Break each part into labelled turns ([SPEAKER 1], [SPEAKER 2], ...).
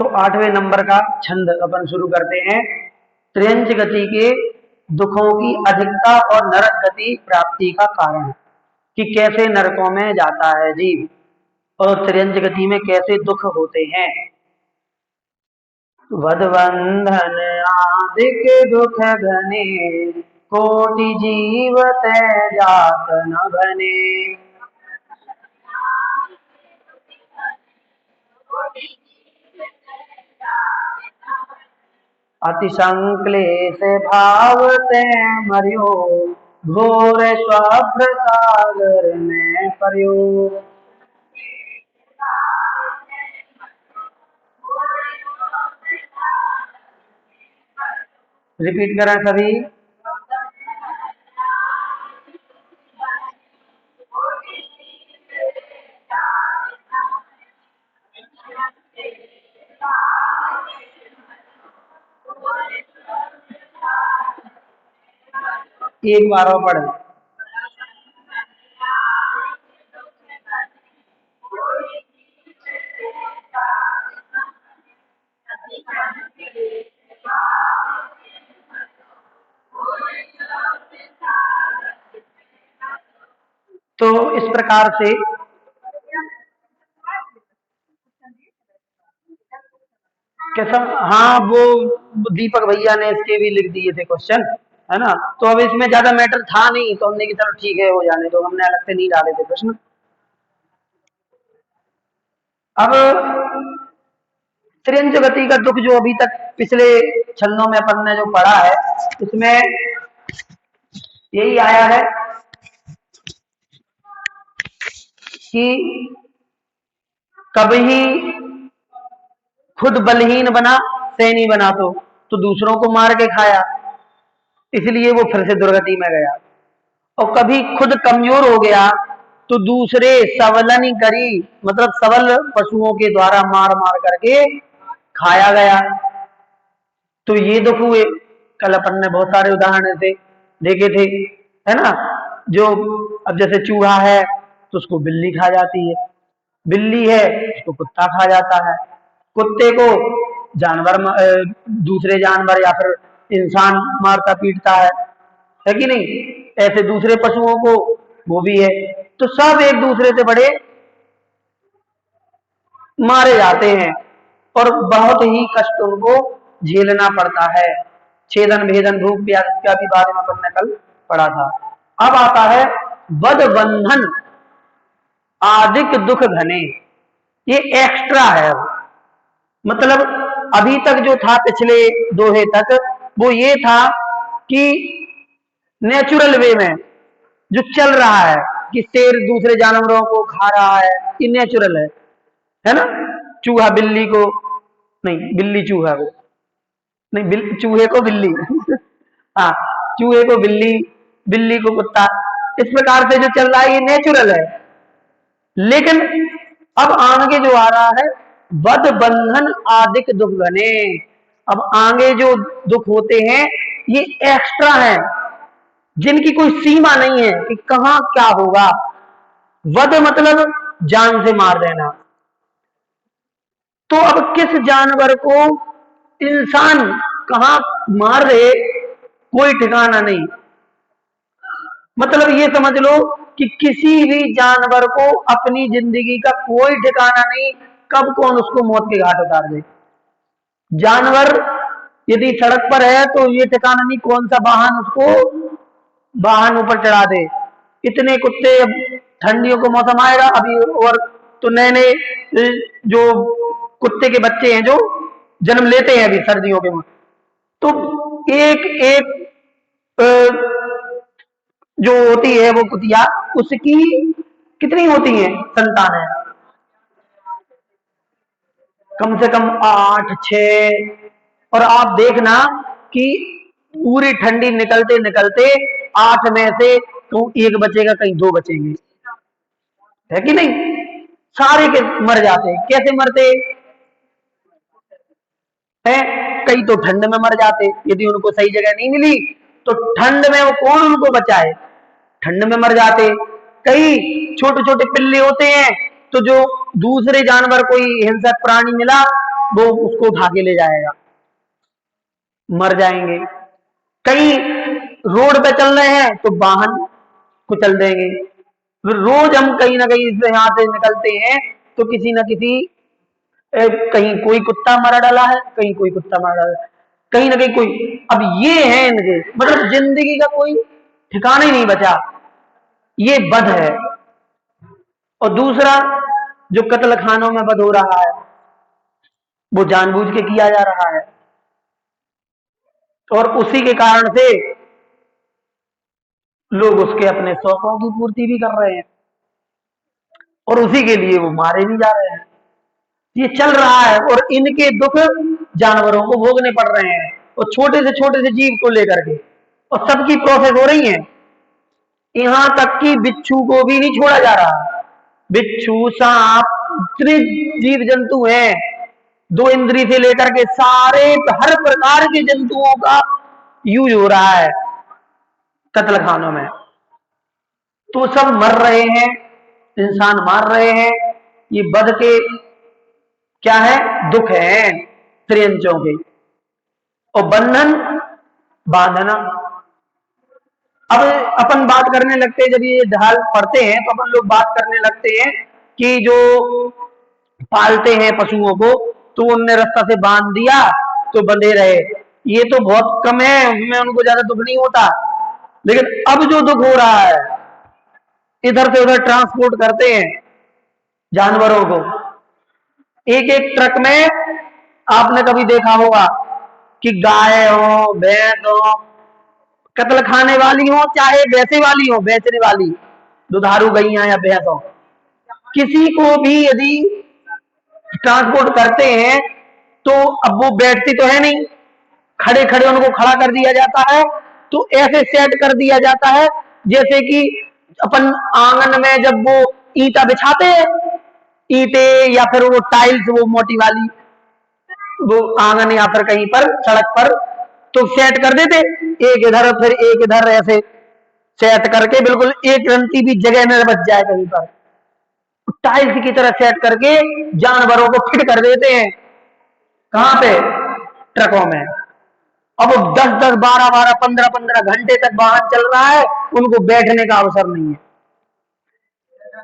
[SPEAKER 1] तो 8वें नंबर का छंद अपन शुरू करते हैं। त्रियंच गति के दुखों की अधिकता और नरक गति प्राप्ति का कारण, कि कैसे नरकों में जाता है जीव और त्रियंच गति में कैसे दुख होते हैं। वध बंधन आदिक दुख घने, कोटि जीव तै जात न बने। अति संक्लेश भाव ते मरियो, घोर स्वभ्र सागर में पर्यो। रिपीट करें सभी। एक बार और पढ़े। तो इस प्रकार से कैसा, हाँ वो दीपक भैया ने इसके भी लिख दिए थे क्वेश्चन, है ना। तो अब इसमें ज्यादा मैटर था नहीं, तो हमने कि चलो ठीक है हो जाने, तो हमने अलग से नहीं डाले थे प्रश्न। अब त्रियंच गति का दुख जो अभी तक पिछले छंदों में अपन ने जो पढ़ा है, उसमें यही आया है कि कभी खुद बलहीन बना, सैनी बना, तो दूसरों को मार के खाया, इसलिए वो फिर से दुर्गति में गया। और कभी खुद कमजोर हो गया तो दूसरे सबलनी करी, मतलब सबल पशुओं के द्वारा मार मार करके खाया गया, तो ये दुख हुए। कल अपन ने बहुत सारे उदाहरण थे देखे थे, है ना। जो अब जैसे चूहा है तो उसको बिल्ली खा जाती है, बिल्ली है उसको कुत्ता खा जाता है, कुत्ते को जानवर दूसरे जानवर या फिर इंसान मारता पीटता है कि नहीं। ऐसे दूसरे पशुओं को वो भी है, तो सब एक दूसरे से बड़े मारे जाते हैं और बहुत ही कष्ट उनको झेलना पड़ता है। छेदन भेदन भूख प्यास इत्यादि बारे में अपन ने कल पढ़ा था। अब आता है वध बंधन आदिक दुख घने, ये एक्स्ट्रा है। मतलब अभी तक जो था पिछले दोहे तक वो ये था कि नेचुरल वे में जो चल रहा है कि शेर दूसरे जानवरों को खा रहा है, ये नेचुरल है ना। चूहा बिल्ली को नहीं, बिल्ली चूहा को नहीं, चूहे को बिल्ली हाँ, चूहे को बिल्ली, बिल्ली को कुत्ता, इस प्रकार से जो चल रहा है ये नेचुरल है। लेकिन अब आगे जो आ रहा है वध बंधन आदिक दुख घने, अब आगे जो दुख होते हैं ये एक्स्ट्रा है, जिनकी कोई सीमा नहीं है कि कहां क्या होगा। वध मतलब जान से मार देना, तो अब किस जानवर को इंसान कहां मार रहे कोई ठिकाना नहीं। मतलब ये समझ लो कि किसी भी जानवर को अपनी जिंदगी का कोई ठिकाना नहीं, कब कौन उसको मौत के घाट उतार दे। जानवर यदि सड़क पर है तो ये ठिकाना नहीं कौन सा वाहन उसको वाहन ऊपर चढ़ा दे। इतने कुत्ते, ठंडियों का मौसम आएगा अभी, और तो नए नए जो कुत्ते के बच्चे हैं जो जन्म लेते हैं अभी सर्दियों के मौसम, तो एक एक जो होती है वो कुतिया, उसकी कितनी होती है संतानें, कम से कम 8 6। और आप देखना कि पूरी ठंडी निकलते निकलते 8 में से तो एक बचेगा, कहीं 2 बचेंगे, है कि नहीं। सारे के मर जाते, कैसे मरते हैं, कई तो ठंड में मर जाते, यदि उनको सही जगह नहीं मिली तो ठंड में वो कौन उनको बचाए, ठंड में मर जाते। कई छोटे छोटे पिल्ले होते हैं, तो जो दूसरे जानवर कोई हिंसक प्राणी मिला वो उसको उठा के ले जाएगा, मर जाएंगे। कहीं रोड पे चल रहे हैं तो वाहन को चल देंगे। रोज हम कहीं ना कहीं से यहाँ से निकलते हैं तो किसी न किसी कहीं कोई कुत्ता मारा डाला है, कहीं कोई कुत्ता मारा डाला है, कहीं ना कहीं कोई। अब ये है इनके, मतलब जिंदगी का कोई ठिकाना ही नहीं बचा। ये बध है। और दूसरा, जो कत्ल खानों में बध हो रहा है वो जानबूझ के किया जा रहा है, और उसी के कारण से लोग उसके अपने शौकों की पूर्ति भी कर रहे हैं, और उसी के लिए वो मारे भी जा रहे हैं। ये चल रहा है, और इनके दुख जानवरों को भोगने पड़ रहे हैं, और छोटे से जीव को लेकर के, और सबकी प्रोसेस हो रही है। यहां तक कि बिच्छू को भी नहीं छोड़ा जा रहा। बिच्छू, सांप, जितने जीव जंतु हैं, 2 इंद्री से लेकर के सारे हर प्रकार के जंतुओं का यूज हो रहा है कत्ल खानों में। तो सब मर रहे हैं, इंसान मार रहे हैं। ये बध के क्या है, दुख है त्रियंचों के। और बंधन बांधना। अब अपन बात करने लगते हैं, जब ये ढाल पढ़ते हैं तो अपन लोग बात करने लगते हैं कि जो पालते हैं पशुओं को, तो उनने रास्ता से बांध दिया तो बंधे रहे। ये तो बहुत कम है, उसमें उनको ज्यादा दुख नहीं होता। लेकिन अब जो दुख हो रहा है, इधर से उधर ट्रांसपोर्ट करते हैं जानवरों को, एक एक ट्रक में। आपने कभी देखा होगा कि गाय हो, भैंस हो, कत्ल खाने वाली हो चाहे वैसे वाली हो, बेचने वाली, दुधारू गैया या भैंस हो, किसी को भी यदि ट्रांसपोर्ट करते हैं तो अब वो बैठती तो है नहीं, खड़े खड़े उनको खड़ा कर दिया जाता है। तो ऐसे सेट कर दिया जाता है जैसे कि अपन आंगन में जब वो ईंटा बिछाते हैं, ईंटे या फिर वो टाइल्स, वो मोटी वाली, वो आंगन या फिर कहीं पर सड़क पर तो सेट कर देते, एक इधर फिर एक इधर, ऐसे सेट करके बिल्कुल एक रंती भी जगह में बच जाए कहीं पर, टाइल्स की तरह सेट करके जानवरों को फिट कर देते हैं। कहां पे, ट्रकों में। अब 10-10, 12-12, 15-15 घंटे तक वाहन चल रहा है, उनको बैठने का अवसर नहीं है,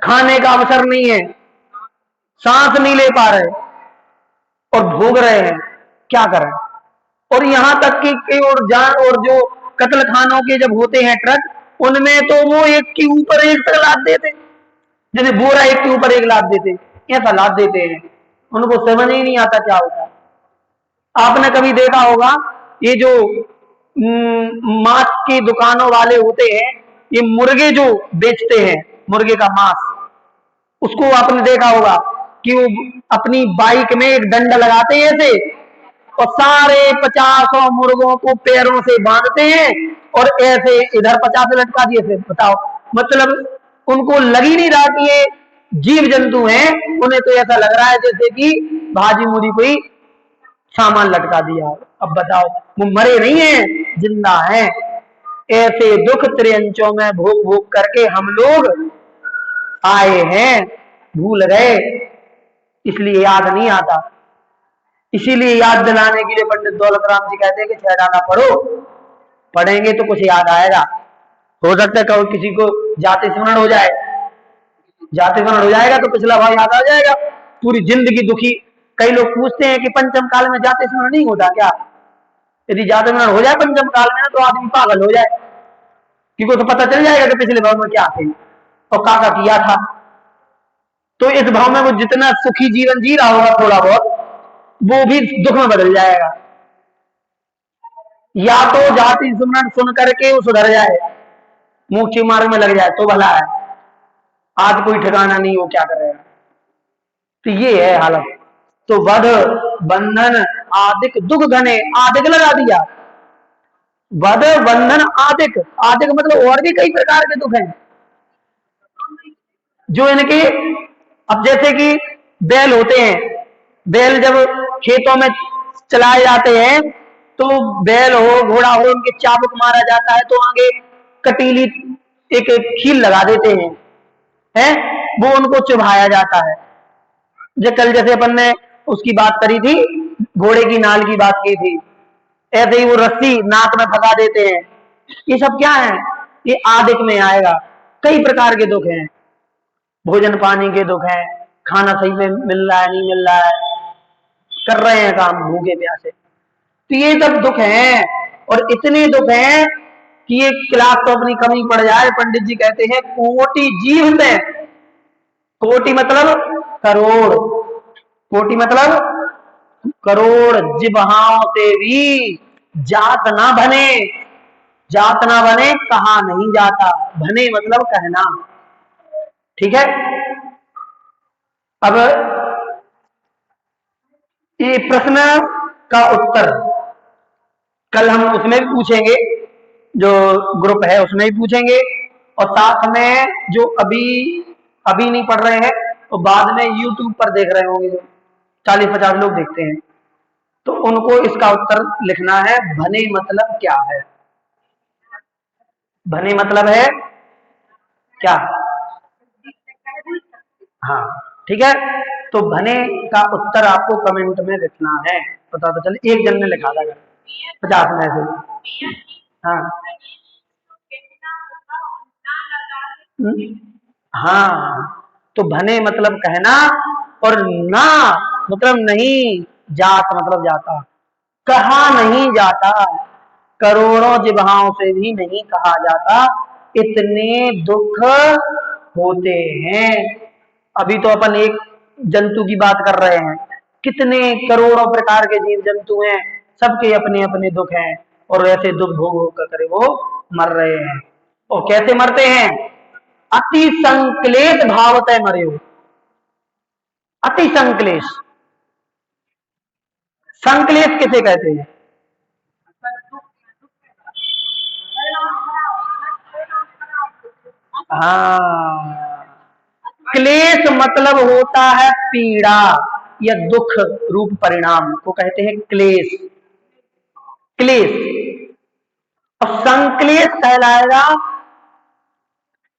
[SPEAKER 1] खाने का अवसर नहीं है, सांस नहीं ले पा रहे और भोग रहे हैं। क्या करें। और यहां तक कि और जो कत्ल खानों के जब होते हैं ट्रक, उनमें तो वो एक के ऊपर एक तक लाद देते, जैसे बोरा एक के ऊपर एक लाद देते, ऐसा लाद देते हैं। उनको समझ ही नहीं आता क्या होता है। आपने कभी देखा होगा ये जो मांस की दुकानों वाले होते हैं, ये मुर्गे जो बेचते हैं, मुर्गे का मांस, उसको आपने देखा होगा कि वो अपनी बाइक में एक डंडा लगाते हैं ऐसे, और सारे 50 मुर्गों को पैरों से बांधते हैं और ऐसे इधर 50 लटका दिए थे। बताओ, मतलब उनको लग ही नहीं रहा कि ये जीव जंतु हैं, उन्हें तो ऐसा लग रहा है जैसे कि भाजी मुरी कोई सामान लटका दिया। अब बताओ, वो मरे नहीं है, जिंदा है। ऐसे दुख त्रियंचों में भोग भोग करके हम लोग आए हैं, भूल गए, इसलिए याद नहीं आता। इसीलिए याद दिलाने के लिए पंडित दौलत राम जी कहते हैं कि छहदाना पढ़ो, पढ़ेंगे तो कुछ याद आएगा। हो सकता है किसी को जाति स्मरण हो जाए, जाति स्मरण हो जाएगा तो पिछला भाव याद आ जाएगा। पूरी जिंदगी दुखी। कई लोग पूछते हैं कि पंचम काल में जाति स्मरण नहीं होता क्या। यदि जाति स्मरण हो जाए पंचम काल में तो आदमी पागल हो जाए, क्योंकि तो पता चल जाएगा कि पिछले भाव में क्या थे और काका किया था। तो इस भाव में वो जितना सुखी जीवन जी रहा होगा थोड़ा बहुत, वो भी दुख में बदल जाएगा। या तो जाति स्मरण सुन करके वो सुधर जाए, मोक्ष मार्ग में लग जाए तो भला है, आज कोई ठिकाना नहीं, वो क्या करेगा। तो ये है हालत। तो वध बंधन आदिक दुख घने, आदिक लगा दिया, वध बंधन आदिक, आदिक मतलब और भी कई प्रकार के दुख हैं जो इनके। अब जैसे कि बैल होते हैं, बैल जब खेतों में चलाए जाते हैं तो बैल हो घोड़ा हो, उनके चाबुक मारा जाता है तो आगे कटीली एक खील लगा देते हैं, वो उनको चुभाया जाता है। कल जैसे अपन ने उसकी बात करी थी, घोड़े की नाल की बात की थी। ऐसे ही वो रस्सी नाक में फंसा देते हैं। ये सब क्या है? ये आदिक में आएगा। कई प्रकार के दुख हैं, भोजन पानी के दुख हैं, खाना सही में मिल रहा है नहीं मिल रहा है, कर रहे हैं काम भूखे प्यासे, तो ये सब दुख हैं। और इतने दुख हैं कि ये क्लास तो अपनी कमी पड़ जाए। पंडित जी कहते हैं कोटि जीव में, कोटि मतलब करोड़, कोटि मतलब करोड़ जिह्वाओं से भी जात ना बने, जात ना बने कहा नहीं जाता। बने मतलब कहना, ठीक है। अब ये प्रश्न का उत्तर कल हम उसमें भी पूछेंगे, जो ग्रुप है उसमें भी पूछेंगे, और साथ में जो अभी अभी नहीं पढ़ रहे हैं तो बाद में यूट्यूब पर देख रहे होंगे, जो 40-50 लोग देखते हैं, तो उनको इसका उत्तर लिखना है। भने मतलब क्या है? भने मतलब है क्या? हाँ, ठीक है। तो भने का उत्तर आपको कमेंट में लिखना है। पता तो चले, एक जन ने लिखा था 50 में से। हाँ हाँ, तो भने मतलब कहना, और ना मतलब नहीं, जात मतलब जाता, कहा नहीं जाता, करोड़ों जिह्वाओं से भी नहीं कहा जाता, इतने दुख होते हैं। अभी तो अपन एक जंतु की बात कर रहे हैं, कितने करोड़ों प्रकार के जीव जंतु हैं, सबके अपने अपने दुख हैं, और वैसे दुख भोग होकर करे वो मर रहे हैं। और कैसे मरते हैं? अति संक्लेश भावतः मरे हो। अति संक्लेश, संक्लेश किसे कहते हैं? हाँ, क्लेश मतलब होता है पीड़ा या दुख रूप परिणाम को कहते हैं क्लेश, क्लेश। और संक्लेश कहलाएगा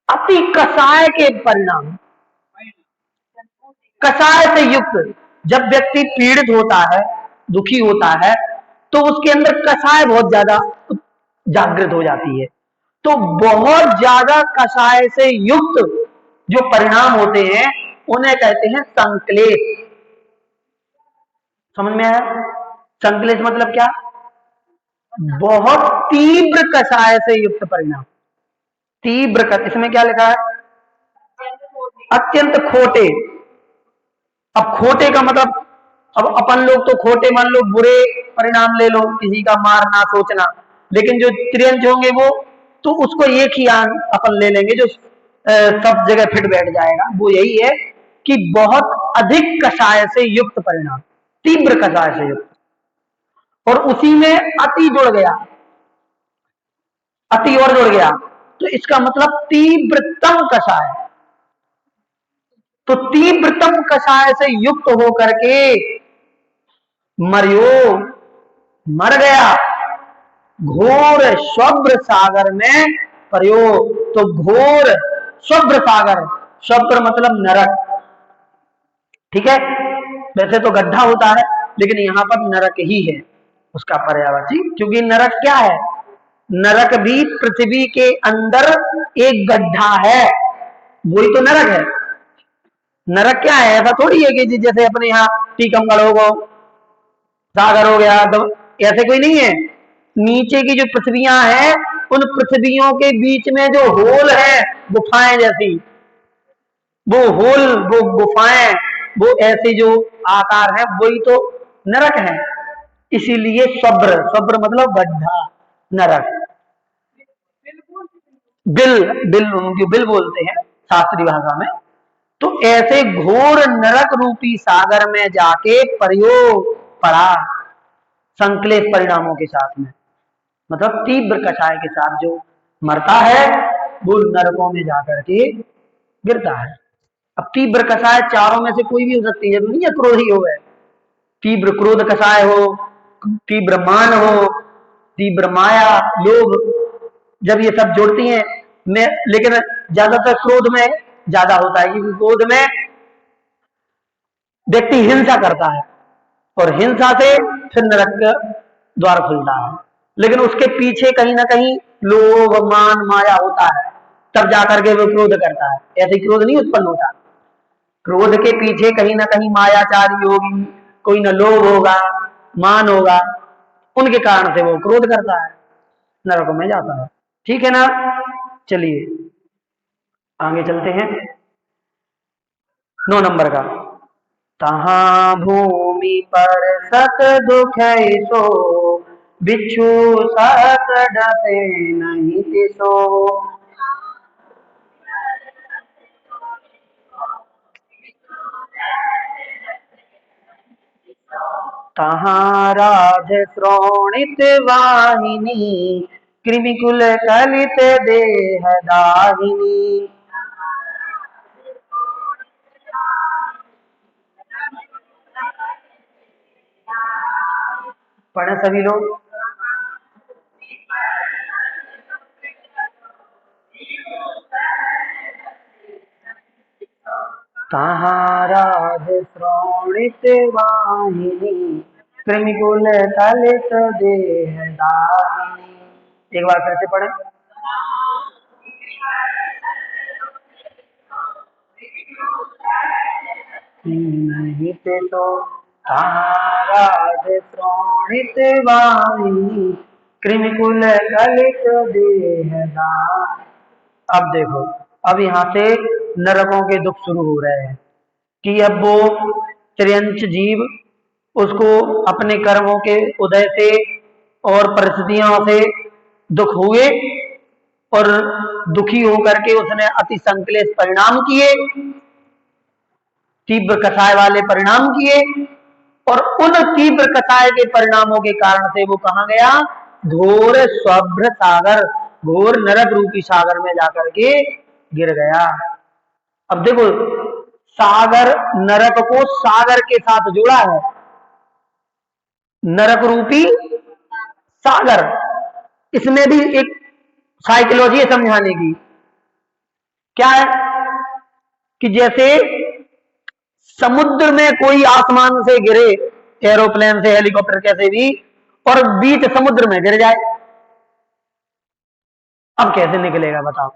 [SPEAKER 1] अति कषाय के परिणाम, कषाय से युक्त। जब व्यक्ति पीड़ित होता है, दुखी होता है, तो उसके अंदर कषाय बहुत ज्यादा जागृत हो जाती है। तो बहुत ज्यादा कषाय से युक्त जो परिणाम होते हैं उन्हें कहते हैं संक्लेश। समझ में आया? संक्लेश मतलब क्या? बहुत तीव्र कषाय से युक्त परिणाम। तीव्र, इसमें क्या लिखा है? अत्यंत खोटे। अब खोटे का मतलब, अब अपन लोग तो खोटे मान लो, बुरे परिणाम ले लो, किसी का मारना सोचना, लेकिन जो त्रियंच होंगे वो तो उसको एक ही अपन ले लेंगे जो सब जगह फिट बैठ जाएगा। वो यही है कि बहुत अधिक कषाय से युक्त परिणाम, तीव्र कषाय से युक्त, और उसी में अति जुड़ गया, अति और जुड़ गया, तो इसका मतलब तीव्रतम कषाय। तो तीव्रतम कषाय से युक्त होकर के मरियो, मर गया, घोर स्वब्र सागर में प्रयोग। तो घोर स्वब्र सागर, स्वब्र मतलब नरक, ठीक है। वैसे तो गड्ढा होता है, लेकिन यहां पर नरक ही है उसका पर्यायवाची, क्योंकि नरक क्या है? नरक भी पृथ्वी के अंदर एक गड्ढा है, वही तो नरक है। नरक क्या है? ऐसा थोड़ी है कि जैसे अपने यहाँ टीकमगढ़ हो गो, सागर हो गया, तो ऐसे कोई नहीं है। नीचे की जो पृथ्वियां हैं, उन पृथ्वियों के बीच में जो होल है, गुफाएं जैसी, वो होल, वो गुफाएं, वो ऐसे जो आकार है, वही तो नरक है। इसीलिए स्वब्र, स्वब्र मतलब गड्ढा, नरक। बिल, बिल उनकी बिल बोलते हैं शास्त्रीय भाषा में। तो ऐसे घोर नरक रूपी सागर में जाके प्रयोग पड़ा, संक्लेश परिणामों के साथ में, मतलब तीव्र कषाय के साथ जो मरता है वो नरकों में जाकर के गिरता है। अब तीव्र कषाय चारों में से कोई भी हो सकती है, नहीं है क्रोधी हो गए, तीव्र क्रोध कषाय हो, तीव्र मान हो, तीव्र माया, लोभ, जब ये सब जोड़ती हैं में, लेकिन ज्यादातर क्रोध में ज्यादा होता है, क्योंकि क्रोध में व्यक्ति हिंसा करता है, और हिंसा से फिर नरक का द्वार खुलता है। लेकिन उसके पीछे कहीं ना कहीं लोभ मान माया होता है, तब जाकर के वो क्रोध करता है। ऐसे क्रोध नहीं उत्पन्न होता। क्रोध के पीछे कहीं ना कहीं मायाचारी होगी, कोई न लोभ होगा, मान होगा, उनके कारण से वो क्रोध करता है, नरक में जाता है। ठीक है ना। चलिए आगे चलते हैं 9 नंबर का। तहाँ भूमि पर सत दुख सो, बिच्छू सत डसे नहीं तिसो। तहाँ राज श्रोणित वाहिनी, कृमिकुल कलित देह दाहिनी। पढ़े सभी लोग। तहाँ राज श्रोणित वाहिनी, कृमिकुल कलित देह दाहिनी। एक बार फिर से पढ़े। निहित तो ताराज श्रोणित वाहिनी, कृमिकुल कलित देहदा। अब देखो, अब यहाँ से नरकों के दुख शुरू हो रहे हैं कि अब वो त्रियंच जीव, उसको अपने कर्मों के उदय से और परिस्थितियों से दुख हुए, और दुखी होकर के उसने अति संकलेश परिणाम किए, तीव्र कषाय वाले परिणाम किए, और उन तीव्र कषाय के परिणामों के कारण से वो कहा गया, घोर स्वभ्र सागर, घोर नरक रूपी सागर में जाकर के गिर गया। अब देखो, सागर, नरक को सागर के साथ जोड़ा है, नरक रूपी सागर। इसमें भी एक साइकोलॉजी है समझाने की। क्या है कि जैसे समुद्र में कोई आसमान से गिरे, एरोप्लेन से, हेलीकॉप्टर कैसे भी, और बीच समुद्र में गिर जाए, अब कैसे निकलेगा बताओ।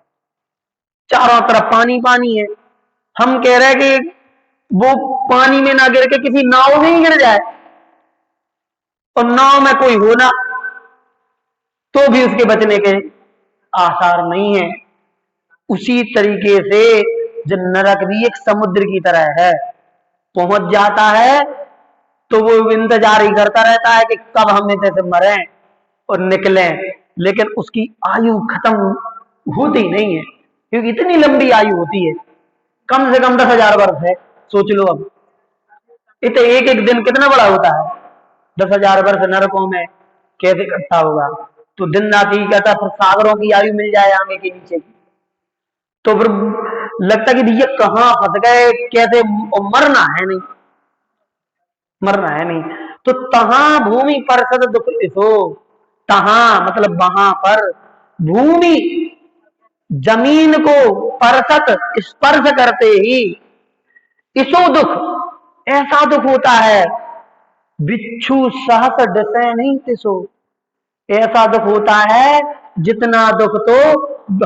[SPEAKER 1] चारों तरफ पानी पानी है। हम कह रहे हैं कि वो पानी में ना गिर के किसी नाव में ही गिर जाए, और नाव में कोई हो ना, तो भी उसके बचने के आसार नहीं है। उसी तरीके से जो नरक भी एक समुद्र की तरह है, पहुंच जाता है तो वो इंतजार ही करता रहता है कि कब हम इसे से मरें और निकलें, लेकिन उसकी आयु खत्म होती नहीं है, क्योंकि इतनी लंबी आयु होती है, कम से कम 10,000 वर्ष है। सोच लो अब, इतने एक एक दिन कितना बड़ा होता है, 10,000 वर्ष नरकों में कैसे इकट्ठा होगा। तो दिन रात ही कहता, फिर सागरों की आयु मिल जाए आगे के नीचे की, तो फिर लगता कि भैया कहाँ फंस गए, कैसे, और मरना है नहीं, मरना है नहीं। तो तहां भूमि पर सद दुख इसो, तहां मतलब वहां पर, भूमि जमीन को, परसत स्पर्श करते ही, इसो दुख ऐसा दुख होता है, बिच्छू सहस डसे नहीं तिसो, ऐसा दुख होता है जितना दुख तो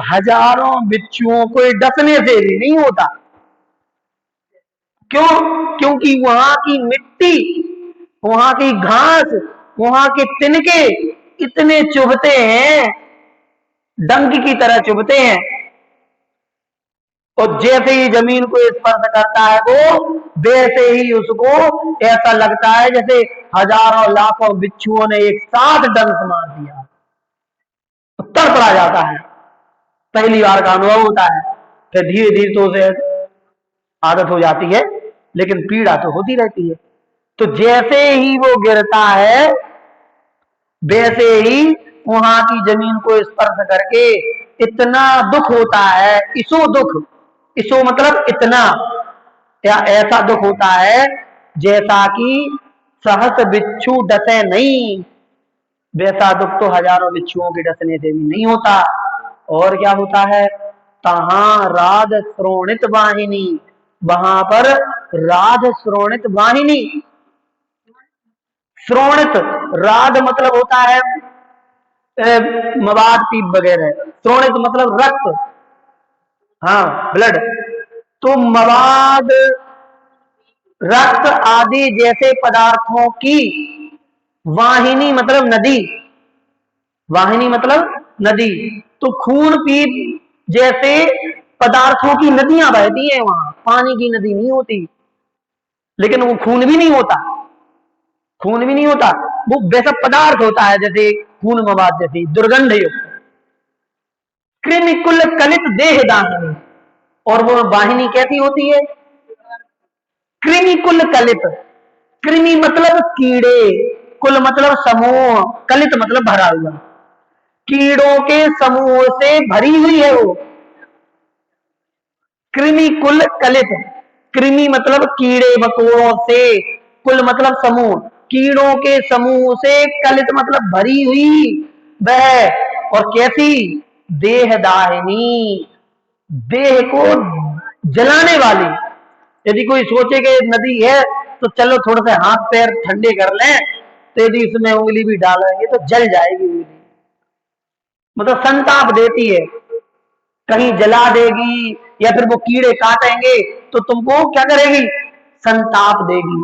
[SPEAKER 1] हजारों बिच्छुओं को डसने से भी नहीं होता। क्यों? क्योंकि वहां की मिट्टी, वहां की घास, वहां के तिनके इतने चुभते हैं, डंक की तरह चुभते हैं, और जैसे ही जमीन को स्पर्श करता है वो, वैसे ही उसको ऐसा लगता है जैसे हजारों लाखों बिच्छुओं ने एक साथ डंक मार दिया, तो तड़पड़ा जाता है। पहली बार का अनुभव होता है, फिर धीरे धीरे तो उसे आदत हो जाती है, लेकिन पीड़ा तो होती रहती है। तो जैसे ही वो गिरता है, वैसे ही वहां की जमीन को स्पर्श करके इतना दुख होता है, इसो दुख, इसो मतलब इतना, या ऐसा दुख होता है जैसा कि सहस बिच्छू डसे नहीं, वैसा दुख तो हजारों बिच्छुओं के डसने से भी नहीं होता। और क्या होता है, तहां राज श्रोणित वाहिनी, वहां पर राज श्रोणित वाहिनी, श्रोणित, राड मतलब होता है मवाद पीप वगैरह, श्रोणित मतलब रक्त, हाँ ब्लड। तो मवाद, रक्त आदि जैसे पदार्थों की वाहिनी मतलब नदी, वाहिनी मतलब नदी। तो खून पीप जैसे पदार्थों की नदियां बहती हैं, वहां पानी की नदी नहीं होती, लेकिन वो खून भी नहीं होता, खून भी नहीं होता, वो वैसा पदार्थ होता है जैसे खून मवाद जैसी दुर्गंध युक्त। कृमिकुल कलित देह दाहिनी, और वो वाहिनी कैसी होती है? कृमिकुल कलित, कृमि मतलब कीड़े, कुल मतलब समूह, कलित मतलब भरा हुआ, कीड़ों के समूह से भरी हुई है वो। कृमि कुल कलित, कृमि मतलब कीड़े मकोड़ों से, कुल मतलब समूह, कीड़ों के समूह से, कलित मतलब भरी हुई वह, और कैसी? देह दाहिनी, देह को जलाने वाली। यदि कोई सोचे कि नदी है तो चलो थोड़ा सा हाथ पैर ठंडे कर लें, तो यदि इसमें उंगली भी डालेंगे तो जल जाएगी उंगली, मतलब संताप देती है, कहीं जला देगी, या फिर वो कीड़े काटेंगे तो तुमको क्या करेगी? संताप देगी,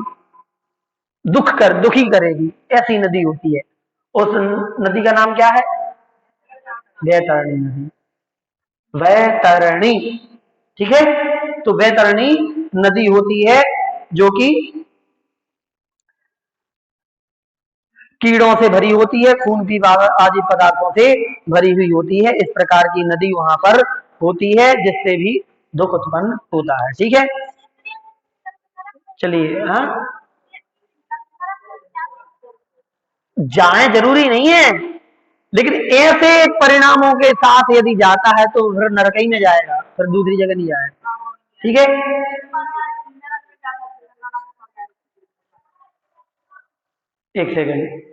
[SPEAKER 1] दुखी करेगी, ऐसी नदी होती है। उस नदी का नाम क्या है? वैतरणी नदी, वैतरणी। ठीक है, तो वैतरणी नदी होती है जो कि कीड़ों से भरी होती है, खून पीप आदि पदार्थों से भरी हुई होती है। इस प्रकार की नदी वहां पर होती है जिससे भी दुख उत्पन्न होता है। ठीक है, चलिए। हाँ, जाए जरूरी नहीं है, लेकिन ऐसे परिणामों के साथ यदि जाता है तो फिर नरक ही में जाएगा, फिर दूसरी जगह नहीं जाएगा। ठीक है, एक सेकंड।